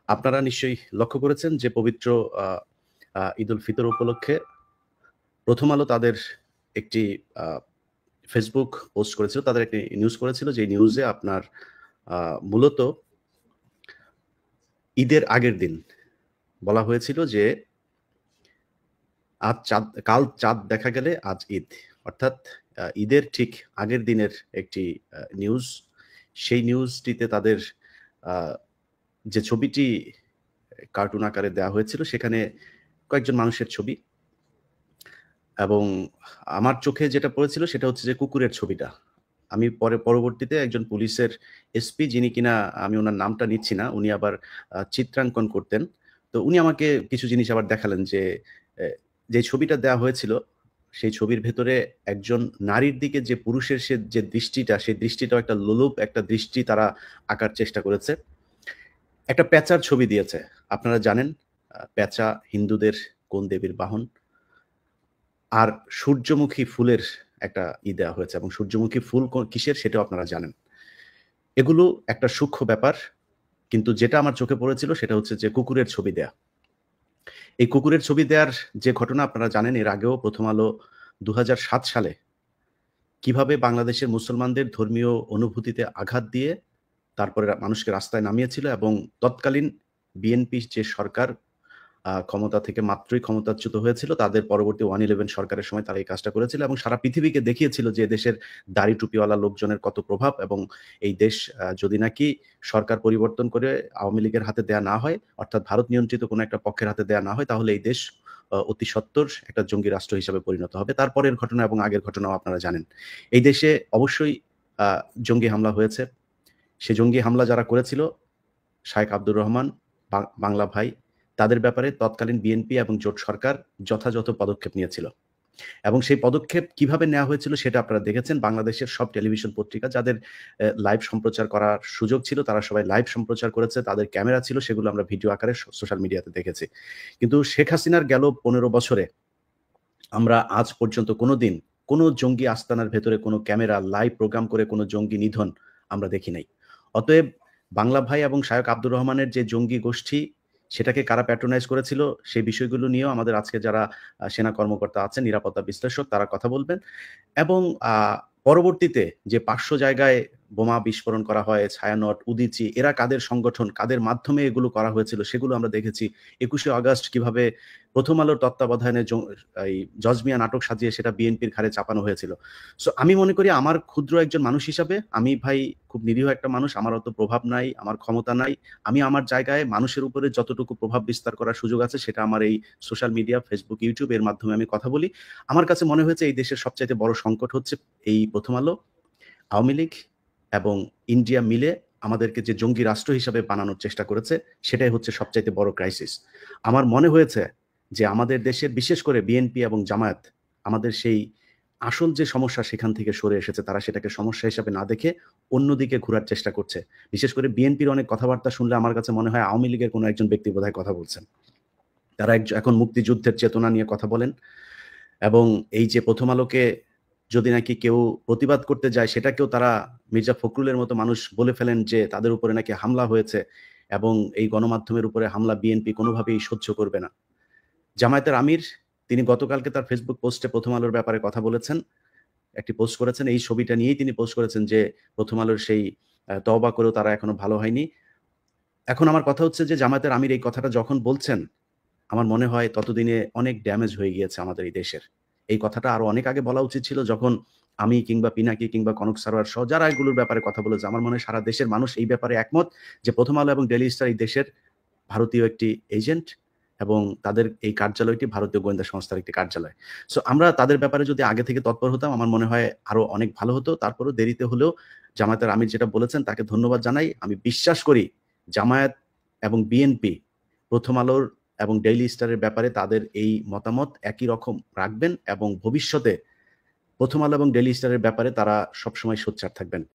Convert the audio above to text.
আপনারা নিশ্চয়ই লক্ষ্য করেছেন যে পবিত্র আ আ ঈদুল ফিতর উপলক্ষে প্রথম আলো তাদের একটি আ ফেসবুক পোস্ট করেছিল। তাদের একটি নিউজ করেছিল যে নিউজে আপনার আ মূলত ঈদের আগের দিন বলা হয়েছিল যে কাল চাঁদ দেখা গেলে আজ ঈদ। অর্থাৎ ঈদের ঠিক আগের দিনের একটি নিউজ। সেই নিউজটিতে তাদের আ যে ছবিটি কার্টুন আকারে দেয়া হয়েছিল সেখানে কয়েকজন মানুষের ছবি। এবং আমার চোখে যেটা পড়েছিল সেটা হচ্ছে যে কুকুরের ছবিটা। আমি পরবর্তীতে একজন পুলিশের এসপি যিনি কিনা আমি উনার নামটা নিচ্ছি না। উনি আবার চিত্রাঙ্কন করতেন। তো উনি আমাকে কিছু জিনিস আবার দেখালেন যে, যে ছবিটা দেয়া হয়েছিল, সেই ছবির ভেতরে একজন নারীর দিকে যে পুরুষের যে দৃষ্টিটা, সেই দৃষ্টিটাও একটা লোলুপ একটা দৃষ্টি তারা আঁকার চেষ্টা করেছে। একটা পেঁচার ছবি দিয়েছে। আপনারা জানেন পেঁচা হিন্দুদের কোন দেবীর বাহন? আর সূর্যমুখী ফুলের একটা দেয়া হয়েছে এবং সূর্যমুখী ফুল কিসের সেটাও আপনারা জানেন। এগুলো একটা সূক্ষ্ম ব্যাপার। কিন্তু যেটা আমার চোখে পড়েছিল সেটা হচ্ছে যে কুকুরের ছবি দেয়া। এই কুকুরের ছবি দেয়ার যে ঘটনা আপনারা জানেন এর আগেও প্রথম আলো ২০০৭ সালে কিভাবে বাংলাদেশের মুসলমানদের ধর্মীয় অনুভূতিতে আঘাত দিয়ে তারপরে মানুষকে রাস্তায় নামিয়েছিল এবং তৎকালীন বিএনপি যে সরকার ক্ষমতা থেকে মাত্রই ক্ষমতাচ্যুত হয়েছিল। তাদের পরবর্তী 1-11 সরকারের সময় তারা এই কাজটা করেছিল এবং সারা পৃথিবীকে দেখিয়েছিল যে দেশের দাড়ি টুপিওয়ালা লোকজনের কত প্রভাব এবং এই দেশ যদি নাকি সরকার পরিবর্তন করে আওয়ামী লীগের হাতে দেয়া না হয়, অর্থাৎ ভারত নিয়ন্ত্রিত কোনো একটা পক্ষের হাতে দেয়া না হয় তাহলে এই দেশ অতি সত্বর একটা জঙ্গি রাষ্ট্র হিসেবে পরিণত হবে। তারপরের ঘটনা এবং আগের ঘটনাও আপনারা জানেন। এই দেশে অবশ্যই আ জঙ্গি হামলা হয়েছে। সে জঙ্গি হামলা যারা করেছিল শায়েখ আব্দুর রহমান, বাংলা ভাই, তাদের ব্যাপারে তৎকালীন বিএনপি এবং জোট সরকার যথাযথ পদক্ষেপ নিয়েছিল। এবং সেই পদক্ষেপ কিভাবে নেওয়া হয়েছিল সেটা আপনারা দেখেছেন। বাংলাদেশের সব টেলিভিশন পত্রিকা যাদের লাইভ সম্প্রচার করার সুযোগ ছিল তারা সবাই লাইভ সম্প্রচার করেছে। তাদের ক্যামেরা ছিল সেগুলো আমরা ভিডিও আকারে সোশ্যাল মিডিয়াতে দেখেছি। কিন্তু শেখ হাসিনার গেল ১৫ বছরে আমরা আজ পর্যন্ত কোনদিন কোন জঙ্গি আস্তানার ভেতরে কোন ক্যামেরা লাইভ প্রোগ্রাম করে কোন জঙ্গি নিধন আমরা দেখি নাই। অতএব বাংলা ভাই এবং শায়খ আব্দুর রহমানের যে জঙ্গি গোষ্ঠী সেটাকে কারা প্যাট্রোনাইজ করেছিল সেই বিষয়গুলো নিয়েও আমাদের আজকে যারা সেনা কর্মকর্তা আছেন, নিরাপত্তা বিশ্লেষক তারা কথা বলবেন। এবং পরবর্তীতে যে ৫০০ জায়গায় বোমা বিস্ফোরণ করা হয়, ছায়ানট, উদীচী এরা কাদের সংগঠন, কাদের মাধ্যমে এগুলো করা হয়েছিল সেগুলো আমরা দেখেছি। ২১শে আগস্ট কিভাবে প্রথম আলোর তত্ত্বাবধানে এই জজ মিয়া নাটক সাজিয়ে সেটা বিএনপির ঘাড়ে চাপানো হয়েছিল। সো আমি মনে করি আমার ক্ষুদ্র একজন মানুষ হিসাবে আমি ভাই খুব নিরীহ একটা মানুষ। আমার অত প্রভাব নাই, আমার ক্ষমতা নাই। আমি আমার জায়গায় মানুষের উপরে যতটুকু প্রভাব বিস্তার করার সুযোগ আছে সেটা আমার এই সোশ্যাল মিডিয়া, Facebook, YouTube এর মাধ্যমে আমি কথা বলি। আমার কাছে মনে হয়েছে এই দেশের সবচাইতে বড় সংকট হচ্ছে এই প্রথম আলো, আওয়ামী লীগ এবং ইন্ডিয়া মিলে আমাদেরকে যে জঙ্গি রাষ্ট্র হিসাবে বানানোর চেষ্টা করেছে, সেটাই হচ্ছে সবচাইতে বড় ক্রাইসিস। আমার মনে হয়েছে যে আমাদের দেশের বিশেষ করে বিএনপি এবং জামায়াত আমাদের সেই আসল যে সমস্যা সেখান থেকে সরে এসেছে। তারা সেটাকে সমস্যা হিসাবে না দেখে অন্যদিকে ঘুরার চেষ্টা করছে। বিশেষ করে বিএনপির অনেক কথাবার্তা শুনলে আমার কাছে মনে হয় আওয়ামী লীগের কোনো একজন ব্যক্তি বোধহয় কথা বলছেন। তারা এখন মুক্তিযুদ্ধের চেতনা নিয়ে কথা বলেন এবং এই যে প্রথম আলোকে যদি নাকি কেউ প্রতিবাদ করতে যায় সেটাকেও তারা মির্জা ফখরুলের মতো মানুষ বলে ফেলেন যে তাদের উপরে নাকি হামলা হয়েছে এবং এই গণমাধ্যমের উপরে হামলা বিএনপি কোনোভাবেই সহ্য করবে না। জামায়াতের আমির তিনি গতকালকে তার ফেসবুক পোস্টে প্রথম আলোর ব্যাপারে কথা বলেছেন। একটি পোস্ট করেছেন। এই ছবিটা নিয়েই তিনি পোস্ট করেছেন যে প্রথম আলোর সেই তওবা করেও তারা এখনো ভালো হয়নি। এখন আমার কথা হচ্ছে যে জামায়াতের আমির এই কথাটা যখন বলছেন আমার মনে হয় ততদিনে অনেক ড্যামেজ হয়ে গিয়েছে আমাদের এই দেশের। এই কথাটা আরো অনেক আগে বলা উচিত ছিল যখন আমি কিংবা পিনাকি কিংবা কনক সারোয়ার সহ যারা এগুলোর ব্যাপারে কথা বলেছে। আমার মনে হয় সারা দেশের মানুষ এই ব্যাপারে একমত যে প্রথম আলো এবং ডেইলি স্টার এই দেশের ভারতীয় একটি এজেন্ট এবং তাদের এই কার্যালয়টি ভারতীয় গোয়েন্দা সংস্থার একটি কার্যালয়। সো আমরা তাদের ব্যাপারে যদি আগে থেকে তৎপর হতাম আমার মনে হয় আরো অনেক ভালো হতো। তারপরেও দেরিতে হলেও জামায়াতের আমির যেটা বলেছেন তাকে ধন্যবাদ জানাই। আমি বিশ্বাস করি জামায়াত এবং বিএনপি প্রথম আলোর এবং ডেইলি স্টারের ব্যাপারে তাদের এই মতামত একই রকম রাখবেন এবং ভবিষ্যতে প্রথম আলো এবং ডেইলি স্টারের ব্যাপারে তারা সবসময় সোচ্চার থাকবেন।